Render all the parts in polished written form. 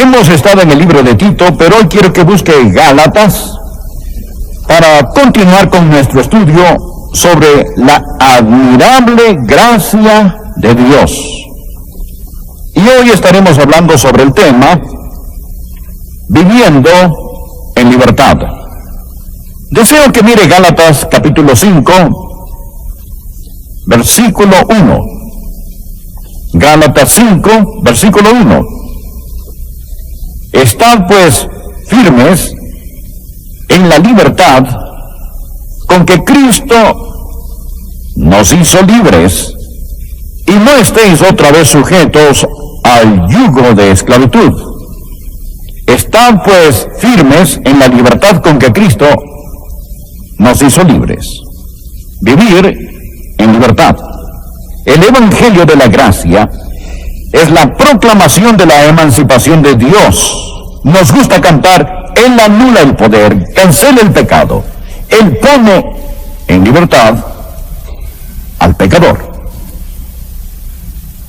Hemos estado en el libro de Tito, pero hoy quiero que busque Gálatas para continuar con nuestro estudio sobre la admirable gracia de Dios. Y hoy estaremos hablando sobre el tema viviendo en libertad. Deseo que mire Gálatas capítulo 5, versículo 1. Gálatas 5, versículo 1. Estad pues firmes en la libertad con que Cristo nos hizo libres, y no estéis otra vez sujetos al yugo de esclavitud. Estad pues firmes en la libertad con que Cristo nos hizo libres. Vivir en libertad. El Evangelio de la Gracia es la proclamación de la emancipación de Dios. Nos gusta cantar: Él anula el poder, cancela el pecado. Él pone en libertad al pecador.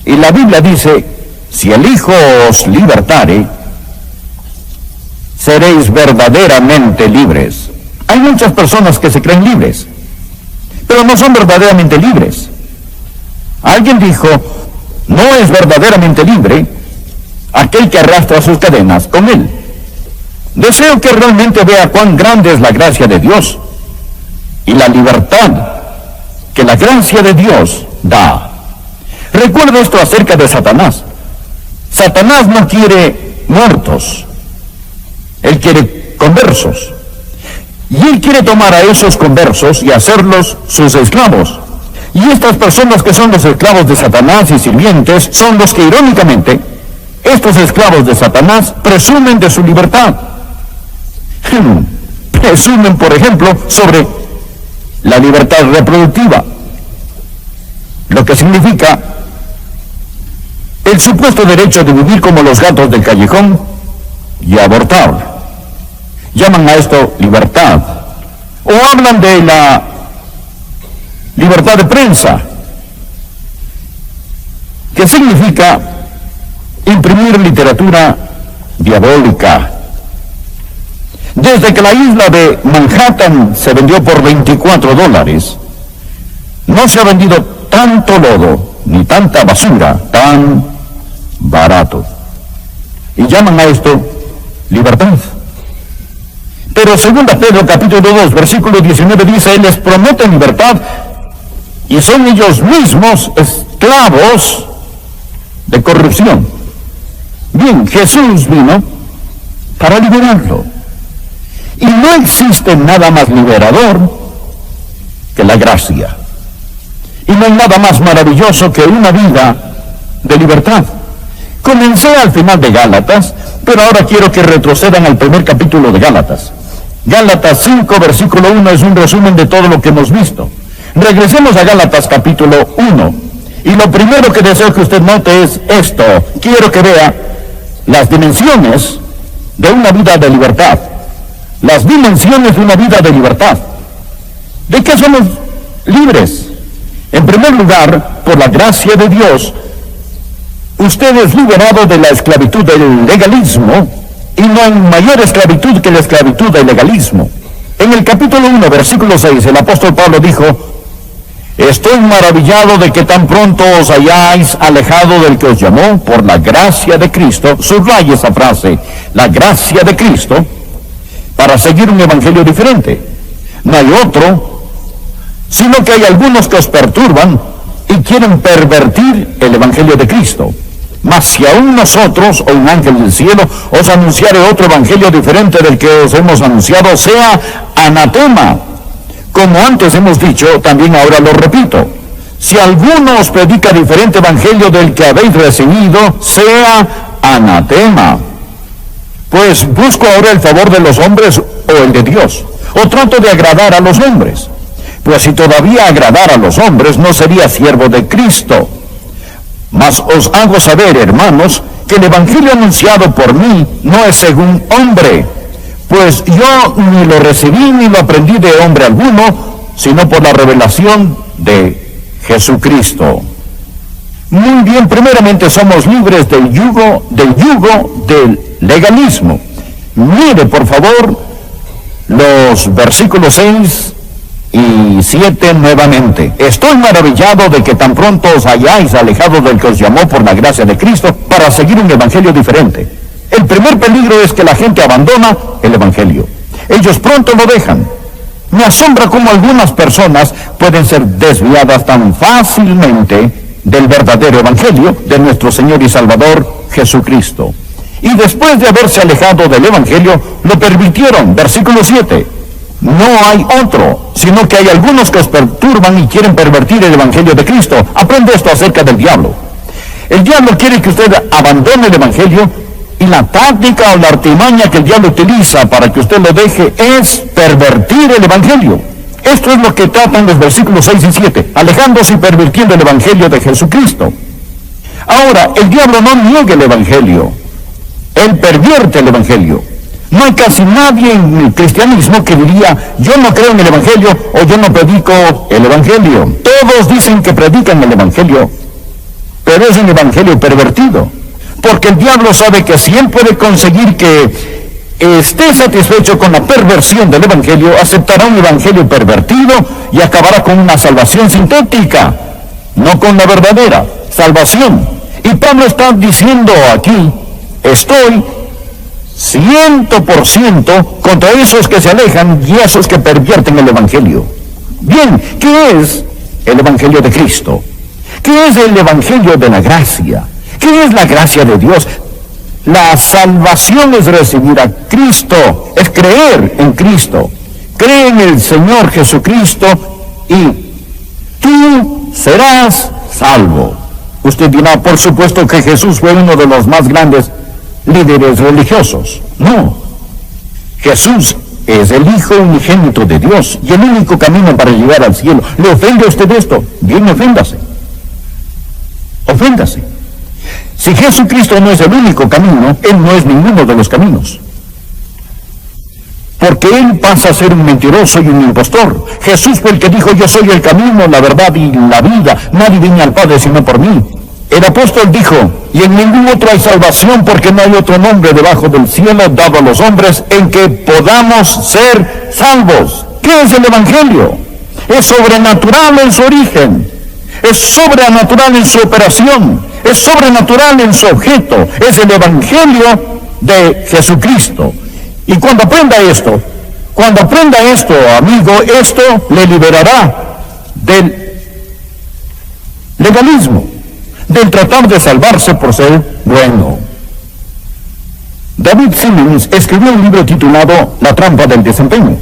Y la Biblia dice: si el Hijo os libertare, seréis verdaderamente libres. Hay muchas personas que se creen libres, pero no son verdaderamente libres. Alguien dijo: no es verdaderamente libre aquel que arrastra sus cadenas con él. Deseo que realmente vea cuán grande es la gracia de Dios y la libertad que la gracia de Dios da. Recuerda esto acerca de Satanás. Satanás no quiere muertos, él quiere conversos. Y él quiere tomar a esos conversos y hacerlos sus esclavos. Y estas personas que son los esclavos de Satanás y sirvientes son los que, irónicamente, estos esclavos de Satanás presumen de su libertad. Presumen, por ejemplo, sobre la libertad reproductiva, lo que significa el supuesto derecho de vivir como los gatos del callejón y abortar. Llaman a esto libertad. O hablan de la libertad de prensa, que significa imprimir literatura diabólica. Desde que la isla de Manhattan se vendió por $24, no se ha vendido tanto lodo ni tanta basura tan barato. Y llaman a esto libertad. Pero 2 Pedro capítulo 2, versículo 19 dice: Él les promete libertad y son ellos mismos esclavos de corrupción. Bien, Jesús vino para liberarlo. Y no existe nada más liberador que la gracia. Y no hay nada más maravilloso que una vida de libertad. Comencé al final de Gálatas, pero ahora quiero que retrocedan al primer capítulo de Gálatas. Gálatas 5, versículo 1 es un resumen de todo lo que hemos visto. Regresemos a Gálatas capítulo 1. Y lo primero que deseo que usted note es esto. Quiero que vea las dimensiones de una vida de libertad. Las dimensiones de una vida de libertad. ¿De qué somos libres? En primer lugar, por la gracia de Dios, usted es liberado de la esclavitud del legalismo, y no hay mayor esclavitud que la esclavitud del legalismo. En el capítulo 1, versículo 6, el apóstol Pablo dijo: estoy maravillado de que tan pronto os hayáis alejado del que os llamó por la gracia de Cristo. Subraya esa frase, la gracia de Cristo, para seguir un evangelio diferente. No hay otro, sino que hay algunos que os perturban y quieren pervertir el evangelio de Cristo. Mas si aún nosotros, o un ángel del cielo, os anunciare otro evangelio diferente del que os hemos anunciado, sea anatema. Como antes hemos dicho, también ahora lo repito: si alguno os predica diferente evangelio del que habéis recibido, sea anatema. Pues busco ahora el favor de los hombres o el de Dios, o trato de agradar a los hombres. Pues si todavía agradara a los hombres, no sería siervo de Cristo. Mas os hago saber, hermanos, que el evangelio anunciado por mí no es según hombre, pues yo ni lo recibí ni lo aprendí de hombre alguno, sino por la revelación de Jesucristo. Muy bien, primeramente somos libres del yugo de legalismo. Mire, por favor, los versículos 6 y 7 nuevamente. Estoy maravillado de que tan pronto os hayáis alejado del que os llamó por la gracia de Cristo para seguir un evangelio diferente. El primer peligro es que la gente abandona el evangelio. Ellos pronto lo dejan. Me asombra cómo algunas personas pueden ser desviadas tan fácilmente del verdadero evangelio de nuestro Señor y Salvador Jesucristo. Y después de haberse alejado del evangelio, lo permitieron. Versículo 7. No hay otro, sino que hay algunos que os perturban y quieren pervertir el evangelio de Cristo. Aprende esto acerca del diablo. El diablo quiere que usted abandone el evangelio, y la táctica o la artimaña que el diablo utiliza para que usted lo deje es pervertir el evangelio. Esto es lo que tratan los versículos 6 y 7, alejándose y pervirtiendo el evangelio de Jesucristo. Ahora, el diablo no niega el evangelio, él pervierte el evangelio. No hay casi nadie en el cristianismo que diría, yo no creo en el evangelio o yo no predico el evangelio. Todos dicen que predican el evangelio, pero es un evangelio pervertido. Porque el diablo sabe que si él puede conseguir que esté satisfecho con la perversión del evangelio, aceptará un evangelio pervertido y acabará con una salvación sintética, no con la verdadera salvación. Y Pablo está diciendo aquí, estoy 100% contra esos que se alejan y esos que pervierten el evangelio. Bien, ¿qué es el evangelio de Cristo? ¿Qué es el evangelio de la gracia? ¿Qué es la gracia de Dios? La salvación es recibir a Cristo, es creer en Cristo. Cree en el Señor Jesucristo y tú serás salvo. Usted dirá, por supuesto que Jesús fue uno de los más grandes líderes religiosos. No. Jesús es el Hijo unigénito de Dios y el único camino para llegar al cielo. ¿Le ofende a usted esto? Bien, oféndase. Oféndase. Si Jesucristo no es el único camino, Él no es ninguno de los caminos. Porque Él pasa a ser un mentiroso y un impostor. Jesús fue el que dijo, yo soy el camino, la verdad y la vida. Nadie viene al Padre sino por mí. El apóstol dijo, y en ningún otro hay salvación porque no hay otro nombre debajo del cielo dado a los hombres en que podamos ser salvos. ¿Qué es el Evangelio? Es sobrenatural en su origen. Es sobrenatural en su operación. Es sobrenatural en su objeto. Es el Evangelio de Jesucristo. Y cuando aprenda esto, amigo, esto le liberará del legalismo, del tratar de salvarse por ser bueno. David Simmons escribió un libro titulado La trampa del desempeño.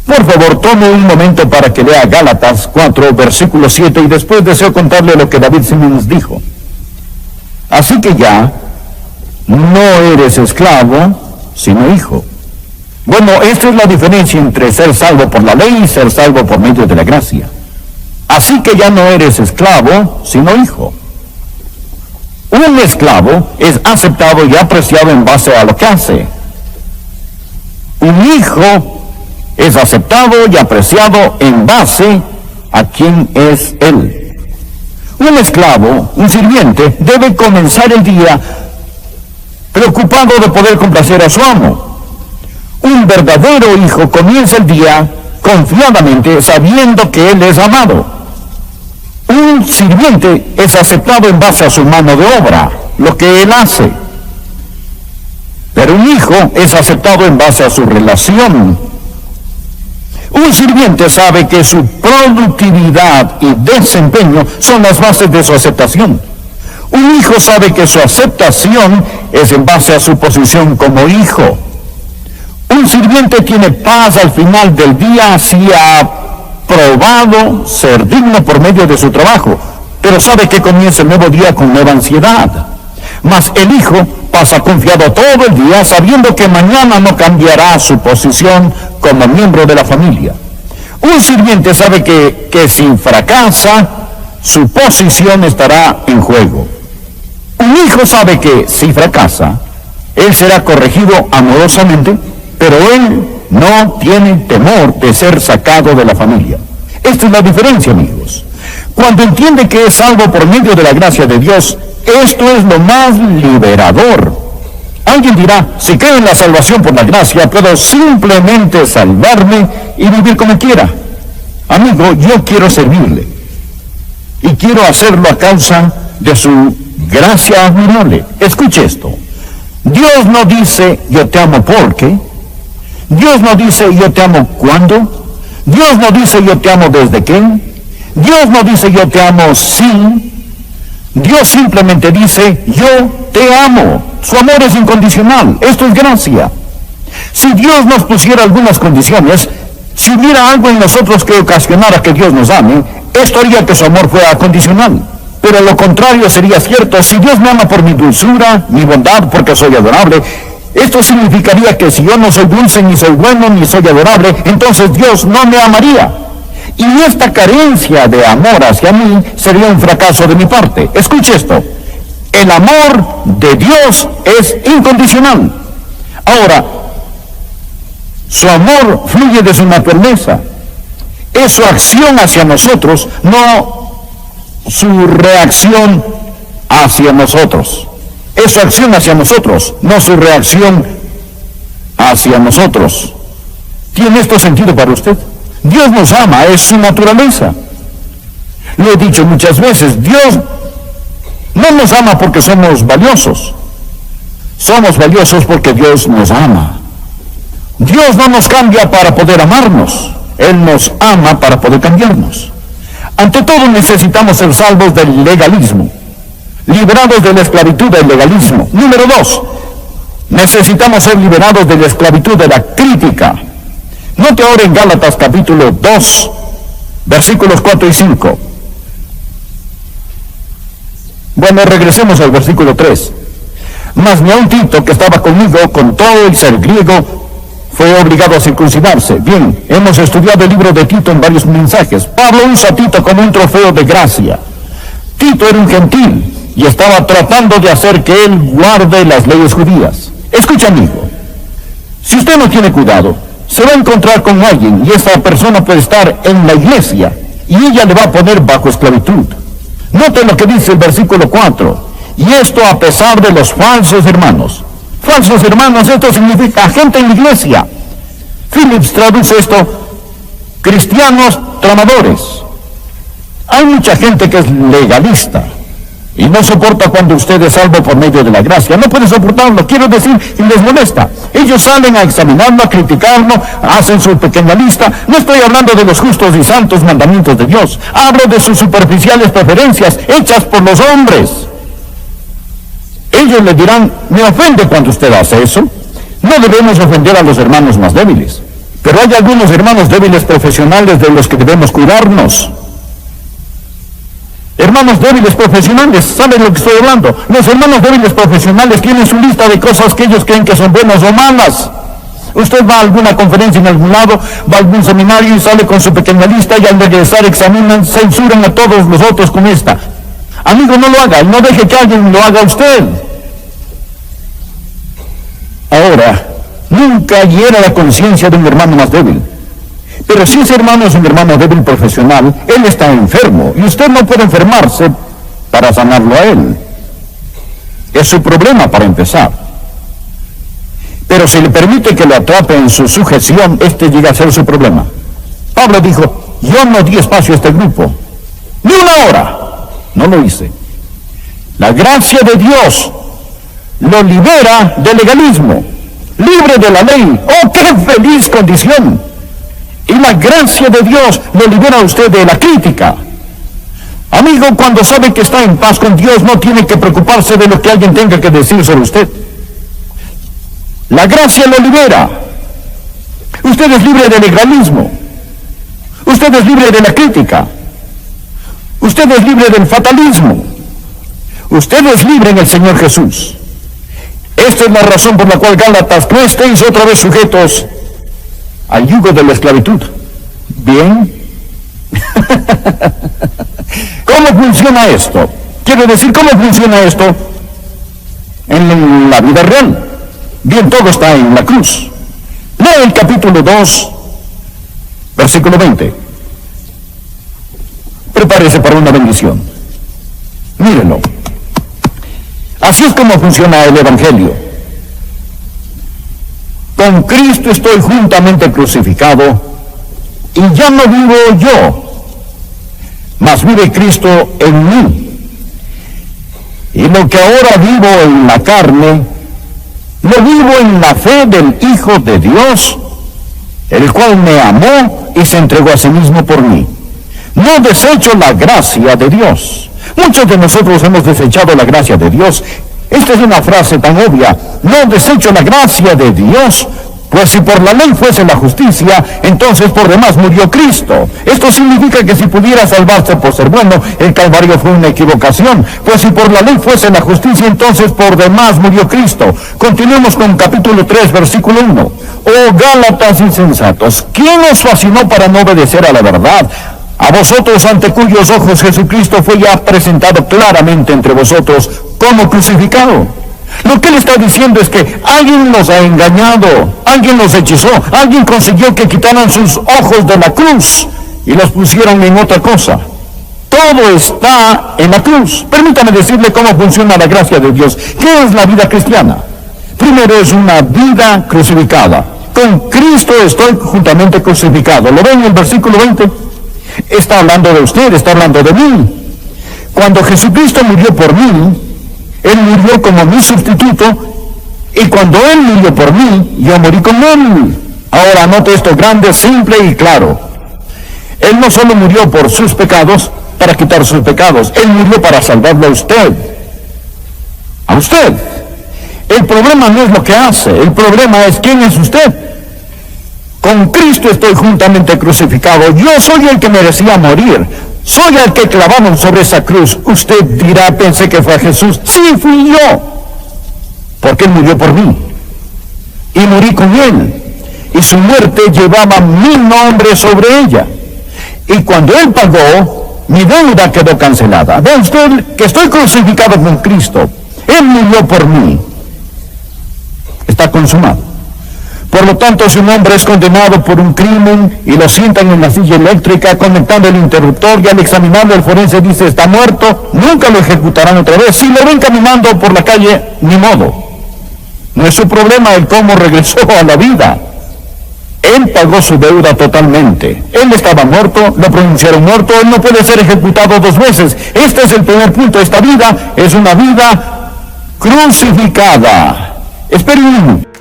Por favor, tome un momento para que lea Gálatas 4, versículo 7, y después deseo contarle lo que David Simmons dijo. Así que ya no eres esclavo, sino hijo. Bueno, esta es la diferencia entre ser salvo por la ley y ser salvo por medio de la gracia. Así que ya no eres esclavo, sino hijo. Un esclavo es aceptado y apreciado en base a lo que hace. Un hijo es aceptado y apreciado en base a quién es él. Un esclavo, un sirviente, debe comenzar el día preocupado de poder complacer a su amo. Un verdadero hijo comienza el día confiadamente sabiendo que él es amado. Un sirviente es aceptado en base a su mano de obra, lo que él hace. Pero un hijo es aceptado en base a su relación. Un sirviente sabe que su productividad y desempeño son las bases de su aceptación. Un hijo sabe que su aceptación es en base a su posición como hijo. Un sirviente tiene paz al final del día si ha probado ser digno por medio de su trabajo, pero sabe que comienza el nuevo día con nueva ansiedad. Mas el hijo pasa confiado todo el día sabiendo que mañana no cambiará su posición como miembro de la familia. Un sirviente sabe que si fracasa, su posición estará en juego. Un hijo sabe que si fracasa, él será corregido amorosamente, pero él no tiene temor de ser sacado de la familia. Esta es la diferencia, amigos. Cuando entiende que es salvo por medio de la gracia de Dios, esto es lo más liberador. Alguien dirá, si creo en la salvación por la gracia, puedo simplemente salvarme y vivir como quiera. Amigo, yo quiero servirle. Y quiero hacerlo a causa de su gracia admirable. Escuche esto. Dios no dice, yo te amo porque. Dios no dice, yo te amo cuándo. Dios no dice, yo te amo desde qué. Dios no dice, yo te amo sí. Dios simplemente dice, yo te amo. Su amor es incondicional. Esto es gracia. Si Dios nos pusiera algunas condiciones, si hubiera algo en nosotros que ocasionara que Dios nos ame, esto haría que su amor fuera condicional. Pero lo contrario sería cierto. Si Dios me ama por mi dulzura, mi bondad, porque soy adorable, esto significaría que si yo no soy dulce, ni soy bueno, ni soy adorable, entonces Dios no me amaría. Y esta carencia de amor hacia mí sería un fracaso de mi parte. Escuche esto. El amor de Dios es incondicional. Ahora, su amor fluye de su naturaleza. Es su acción hacia nosotros, no su reacción hacia nosotros. Es su acción hacia nosotros, no su reacción hacia nosotros. ¿Tiene esto sentido para usted? Dios nos ama, es su naturaleza. Lo he dicho muchas veces, Dios no nos ama porque somos valiosos. Somos valiosos porque Dios nos ama. Dios no nos cambia para poder amarnos. Él nos ama para poder cambiarnos. Ante todo necesitamos ser salvos del legalismo, liberados de la esclavitud del legalismo. Número 2, necesitamos ser liberados de la esclavitud de la crítica. Note ahora en Gálatas capítulo 2, versículos 4 y 5. Bueno, regresemos al versículo 3. Mas ni aun Tito, que estaba conmigo, con todo el ser griego, fue obligado a circuncidarse. Bien, hemos estudiado el libro de Tito en varios mensajes. Pablo usa a Tito como un trofeo de gracia. Tito era un gentil y estaba tratando de hacer que él guarde las leyes judías. Escucha, amigo, si usted no tiene cuidado, se va a encontrar con alguien y esa persona puede estar en la iglesia y ella le va a poner bajo esclavitud. Note lo que dice el versículo 4. Y esto a pesar de los falsos hermanos. Falsos hermanos, esto significa gente en la iglesia. Phillips traduce esto, cristianos tramadores. Hay mucha gente que es legalista y no soporta cuando usted es salvo por medio de la gracia. No puede soportarlo, quiero decir, y les molesta. Ellos salen a examinarlo, a criticarlo, hacen su pequeña lista. No estoy hablando de los justos y santos mandamientos de Dios. Hablo de sus superficiales preferencias hechas por los hombres. Ellos le dirán, me ofende cuando usted hace eso. No debemos ofender a los hermanos más débiles. Pero hay algunos hermanos débiles profesionales de los que debemos cuidarnos. Hermanos débiles profesionales, ¿saben lo que estoy hablando? Los hermanos débiles profesionales tienen su lista de cosas que ellos creen que son buenas o malas. Usted va a alguna conferencia en algún lado, va a algún seminario y sale con su pequeña lista y al regresar examinan, censuran a todos los otros con esta. Amigo, no lo haga, no deje que alguien lo haga a usted. Ahora, nunca hiera la conciencia de un hermano más débil. Pero si ese hermano es un hermano débil profesional, él está enfermo y usted no puede enfermarse para sanarlo a él. Es su problema para empezar. Pero si le permite que lo atrape en su sujeción, este llega a ser su problema. Pablo dijo, yo no di espacio a este grupo, ni una hora. No lo hice. La gracia de Dios lo libera del legalismo, libre de la ley. ¡Oh, qué feliz condición! Y la gracia de Dios lo libera a usted de la crítica. Amigo, cuando sabe que está en paz con Dios, no tiene que preocuparse de lo que alguien tenga que decir sobre usted. La gracia lo libera. Usted es libre del legalismo. Usted es libre de la crítica. Usted es libre del fatalismo. Usted es libre en el Señor Jesús. Esta es la razón por la cual Gálatas, no estéis otra vez sujetos al yugo de la esclavitud. Bien. ¿Cómo funciona esto? Quiero decir, ¿cómo funciona esto en la vida real? Bien, todo está en la cruz. Lea el capítulo 2, versículo 20. Prepárese para una bendición. Mírenlo. Así es como funciona el Evangelio. Con Cristo estoy juntamente crucificado, y ya no vivo yo, mas vive Cristo en mí. Y lo que ahora vivo en la carne, lo vivo en la fe del Hijo de Dios, el cual me amó y se entregó a sí mismo por mí. No desecho la gracia de Dios. Muchos de nosotros hemos desechado la gracia de Dios. Esta es una frase tan obvia. No desecho la gracia de Dios, pues si por la ley fuese la justicia, entonces por demás murió Cristo. Esto significa que si pudiera salvarse por ser bueno, el Calvario fue una equivocación. Pues si por la ley fuese la justicia, entonces por demás murió Cristo. Continuemos con capítulo 3, versículo 1. Oh Gálatas insensatos, ¿quién os fascinó para no obedecer a la verdad? A vosotros, ante cuyos ojos Jesucristo fue ya presentado claramente entre vosotros como crucificado. Lo que él está diciendo es que alguien los ha engañado, alguien los hechizó, alguien consiguió que quitaran sus ojos de la cruz y los pusieran en otra cosa. Todo está en la cruz. Permítame decirle cómo funciona la gracia de Dios. ¿Qué es la vida cristiana? Primero, es una vida crucificada. Con Cristo estoy juntamente crucificado. ¿Lo ven en el versículo 20? Está hablando de usted, está hablando de mí. Cuando Jesucristo murió por mí, Él murió como mi sustituto, y cuando Él murió por mí, yo morí con Él. Ahora note esto grande, simple y claro. Él no solo murió por sus pecados, para quitar sus pecados, Él murió para salvarlo a usted. A usted. El problema no es lo que hace, el problema es quién es usted. Con Cristo estoy juntamente crucificado. Yo soy el que merecía morir. Soy el que clavaron sobre esa cruz. Usted dirá, pensé que fue Jesús. Sí, fui yo. Porque Él murió por mí. Y morí con Él. Y su muerte llevaba mi nombre sobre ella. Y cuando Él pagó, mi deuda quedó cancelada. Ve usted que estoy crucificado con Cristo. Él murió por mí. Está consumado. Por lo tanto, si un hombre es condenado por un crimen y lo sientan en la silla eléctrica conectando el interruptor y al examinarlo el forense dice está muerto, nunca lo ejecutarán otra vez. Si lo ven caminando por la calle, ni modo. No es su problema el cómo regresó a la vida. Él pagó su deuda totalmente. Él estaba muerto, lo pronunciaron muerto, él no puede ser ejecutado dos veces. Este es el primer punto. Esta vida es una vida crucificada. Espere un minuto.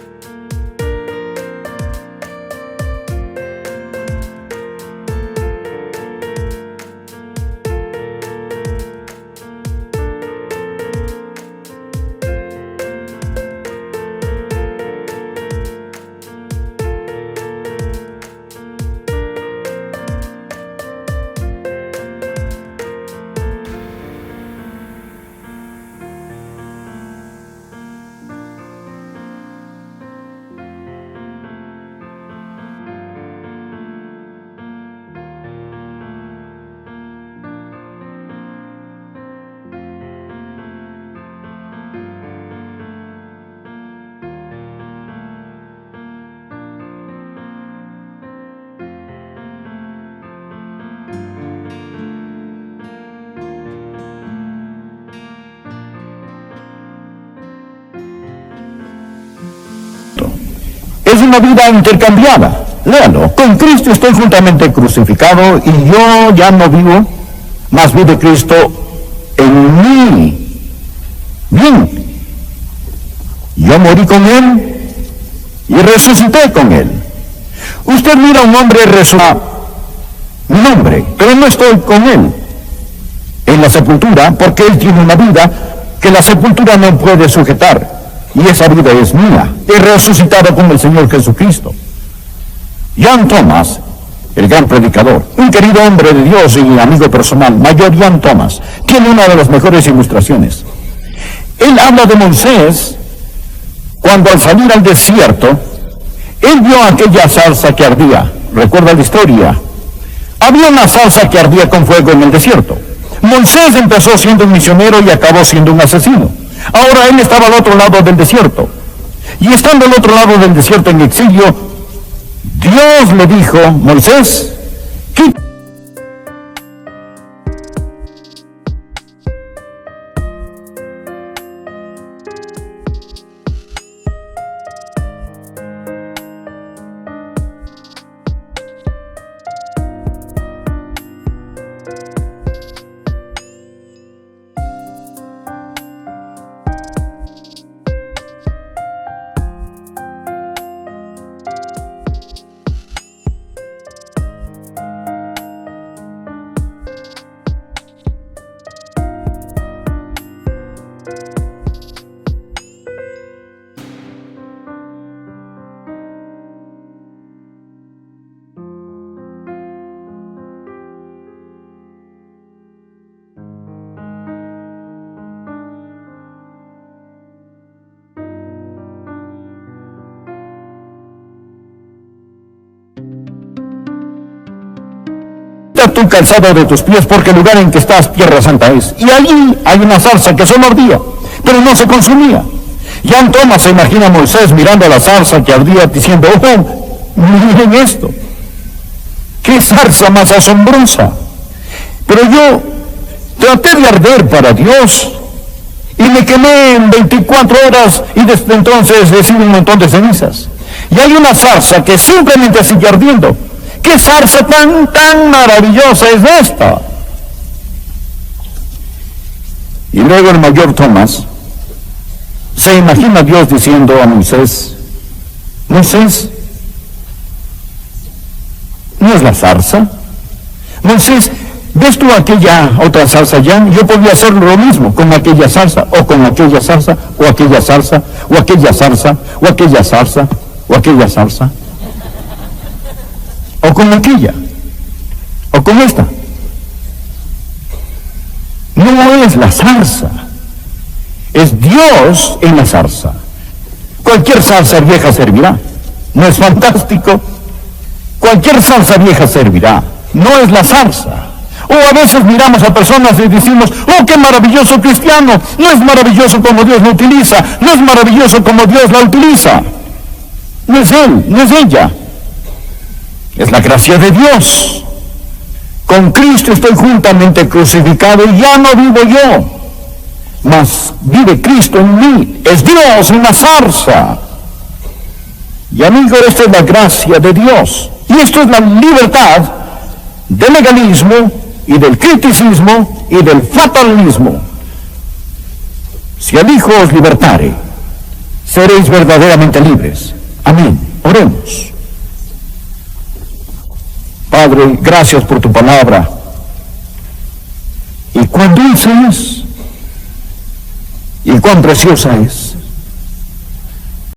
Es una vida intercambiada. Léalo. Con Cristo estoy juntamente crucificado y yo ya no vivo, mas vive Cristo en mí. Bien. Yo morí con Él y resucité con Él. Usted mira a un hombre resucitado, mi nombre, pero no estoy con Él en la sepultura, porque Él tiene una vida que la sepultura no puede sujetar. Y esa vida es mía. He resucitado con el Señor Jesucristo. Jan Thomas, el gran predicador, un querido hombre de Dios y amigo personal, Mayor Jan Thomas, tiene una de las mejores ilustraciones. Él habla de Moisés cuando al salir al desierto, él vio aquella zarza que ardía. ¿Recuerda la historia? Había una zarza que ardía con fuego en el desierto. Moisés empezó siendo un misionero y acabó siendo un asesino. Ahora él estaba al otro lado del desierto. Y estando al otro lado del desierto en exilio, Dios le dijo, Moisés, quita tu calzado de tus pies, porque el lugar en que estás, tierra santa es. Y allí hay una zarza que solo ardía, pero no se consumía. Ya en Tomás se imagina a Moisés mirando a la zarza que ardía, diciendo, oh, miren esto. ¡Qué zarza más asombrosa! Pero yo traté de arder para Dios y me quemé en 24 horas y desde entonces recibo un montón de cenizas. Y hay una zarza que simplemente sigue ardiendo. ¿Qué zarza tan maravillosa es esta? Y luego el mayor Tomás se imagina a Dios diciendo a Moisés, Moisés, ¿no es la zarza? Moisés, ¿ves tú aquella otra zarza allá? Yo podía hacer lo mismo con aquella zarza, o con aquella zarza, o aquella zarza, o aquella zarza, o aquella zarza, o aquella zarza, o con aquella, o con esta. No es la zarza, es Dios en la zarza. Cualquier zarza vieja servirá. ¿No es fantástico? Cualquier zarza vieja servirá. No es la zarza. O a veces miramos a personas y decimos, oh, qué maravilloso cristiano. No es maravilloso como Dios lo utiliza. No es maravilloso como Dios la utiliza. No es él, no es ella. Es la gracia de Dios. Con Cristo estoy juntamente crucificado y ya no vivo yo, mas vive Cristo en mí. Es Dios en la zarza. Y amigo, esta es la gracia de Dios. Y esto es la libertad del legalismo y del criticismo y del fatalismo. Si el Hijo os libertare, seréis verdaderamente libres. Amén. Oremos. Padre, gracias por tu palabra. Y cuán dulce es, y cuán preciosa es.